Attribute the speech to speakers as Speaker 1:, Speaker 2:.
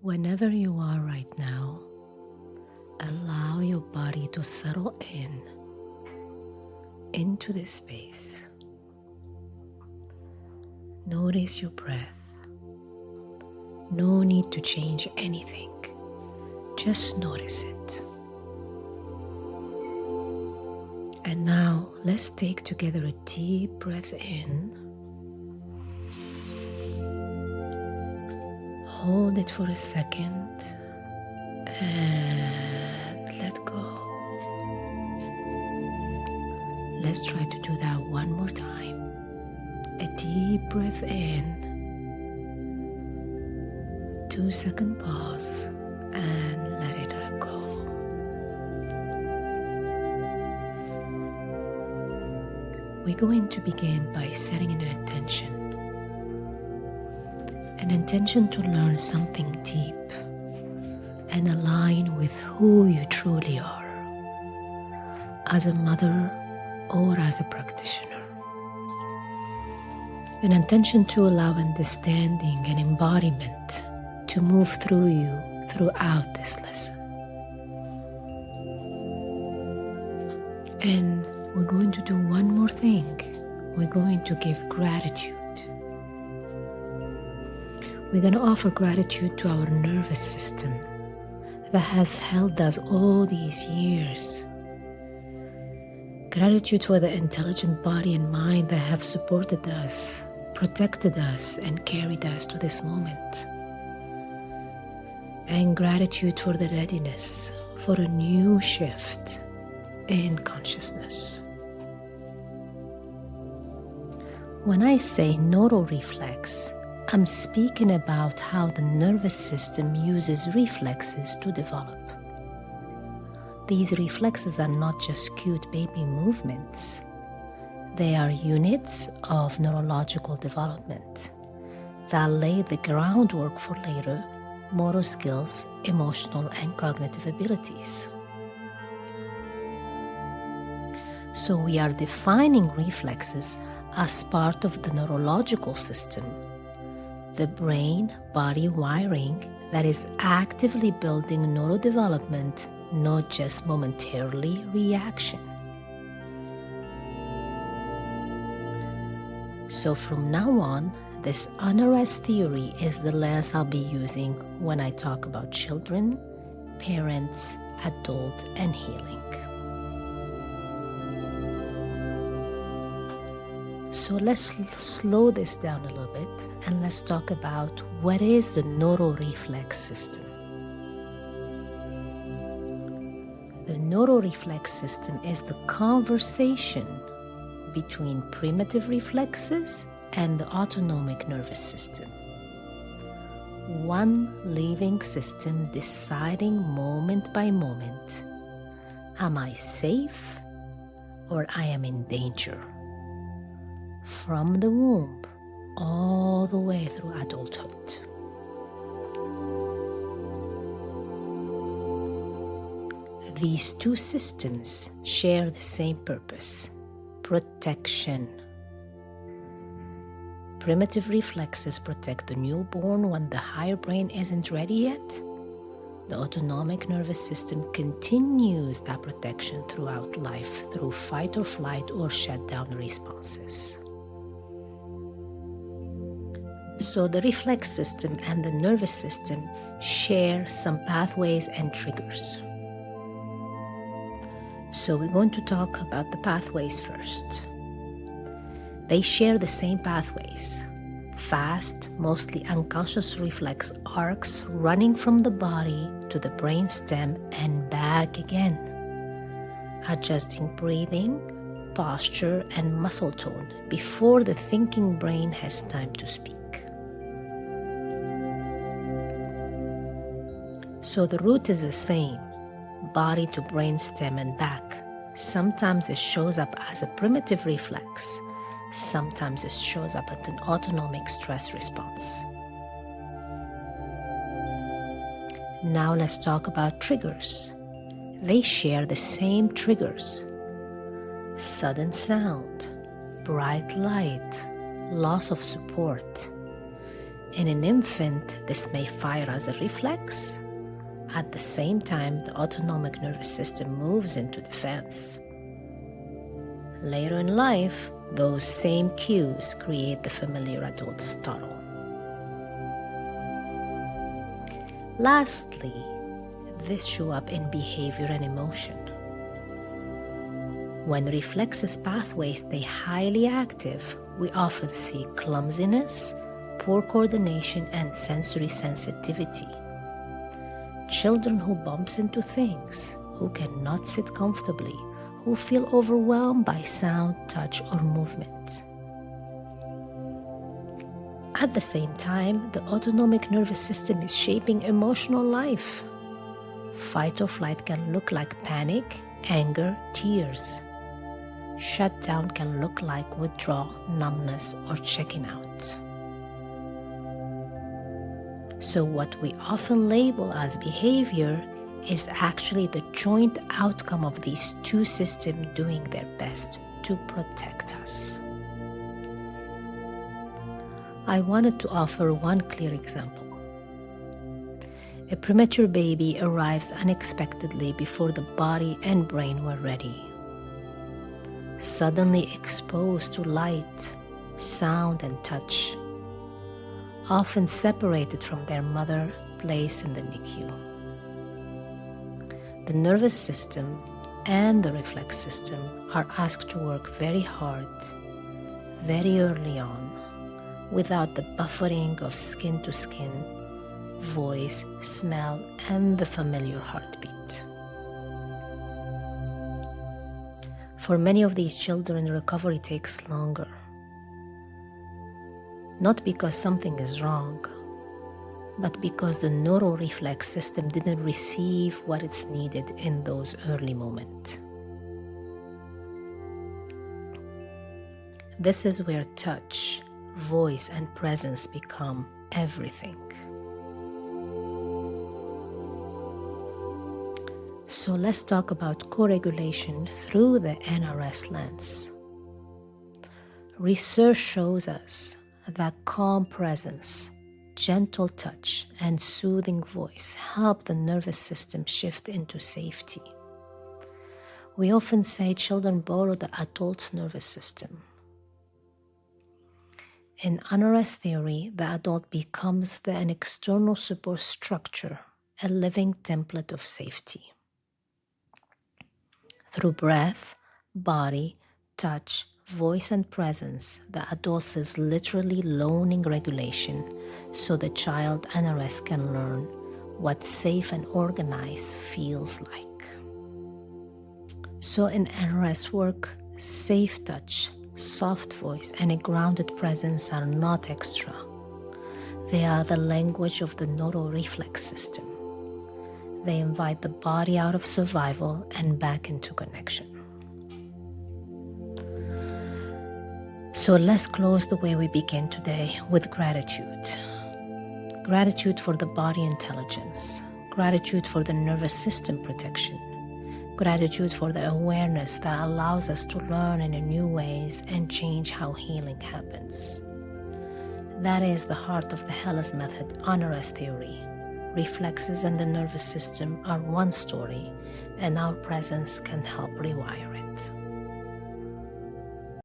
Speaker 1: Whenever you are right now, allow your body to settle into this space. Notice your breath. No need to change anything. Just notice it. And now let's take together a deep breath in. Hold it for a second and let go. Let's try to do that one more time. A deep breath in, 2-second pause, and let it go. We're going to begin by setting an intention to learn something deep and align with who you truly are, as a mother or as a practitioner. An intention to allow understanding and embodiment to move through you throughout this lesson. And we're going to do one more thing. We're going to give gratitude. We're going to offer gratitude to our nervous system that has held us all these years. Gratitude for the intelligent body and mind that have supported us, protected us, and carried us to this moment. And gratitude for the readiness for a new shift in consciousness. When I say neuro-reflex, I'm speaking about how the nervous system uses reflexes to develop. These reflexes are not just cute baby movements. They are units of neurological development that lay the groundwork for later motor skills, emotional and cognitive abilities. So we are defining reflexes as part of the neurological system, the brain-body wiring that is actively building neurodevelopment, not just momentarily reaction. So from now on, this NRS Theory is the lens I'll be using when I talk about children, parents, adult, and healing. So let's slow this down a little bit and let's talk about what is the Neuro-Reflex System. The Neuro-Reflex System is the conversation between primitive reflexes and the autonomic nervous system. One living system deciding moment by moment, am I safe or I am in danger? From the womb all the way through adulthood. These two systems share the same purpose: protection. Primitive reflexes protect the newborn when the higher brain isn't ready yet. The autonomic nervous system continues that protection throughout life through fight or flight or shutdown responses. So the reflex system and the nervous system share some pathways and triggers. So we're going to talk about the pathways first. They share the same pathways. Fast, mostly unconscious reflex arcs running from the body to the brainstem and back again, adjusting breathing, posture, and muscle tone before the thinking brain has time to speak. So the route is the same, body to brainstem and back. Sometimes it shows up as a primitive reflex. Sometimes it shows up as an autonomic stress response. Now let's talk about triggers. They share the same triggers: sudden sound, bright light, loss of support, In an infant, this may fire as a reflex. At the same time, the autonomic nervous system moves into defense. Later in life, those same cues create the familiar adult startle. Lastly, this shows up in behavior and emotion. When reflexes pathways stay highly active, we often see clumsiness, poor coordination, and sensory sensitivity. Children who bump into things, who cannot sit comfortably, who feel overwhelmed by sound, touch, or movement. At the same time, the autonomic nervous system is shaping emotional life. Fight or flight can look like panic, anger, tears. Shutdown can look like withdrawal, numbness, or checking out. So what we often label as behavior is actually the joint outcome of these two systems doing their best to protect us. I wanted to offer one clear example. A premature baby arrives unexpectedly before the body and brain were ready. Suddenly exposed to light, sound, and touch, often separated from their mother, placed in the NICU. The nervous system and the reflex system are asked to work very hard, very early on, without the buffering of skin to skin, voice, smell, and the familiar heartbeat. For many of these children, recovery takes longer. Not because something is wrong, but because the neuro-reflex system didn't receive what it's needed in those early moments. This is where touch, voice, and presence become everything. So let's talk about co-regulation through the NRS lens. Research shows us that calm presence, gentle touch, and soothing voice help the nervous system shift into safety. We often say children borrow the adult's nervous system. In NRS Theory, the adult becomes an external support structure, a living template of safety. Through breath, body, touch, voice, and presence, the adult is literally loaning regulation so the child NRS can learn what safe and organized feels like. So in NRS work, safe touch, soft voice, and a grounded presence are not extra. They are the language of the Neuro-Reflex System. They invite the body out of survival and back into connection. So let's close the way we began today with gratitude. Gratitude for the body intelligence. Gratitude for the nervous system protection. Gratitude for the awareness that allows us to learn in new ways and change how healing happens. That is the heart of the Hellas method, NRS Theory. Reflexes and the nervous system are one story, and our presence can help rewire it.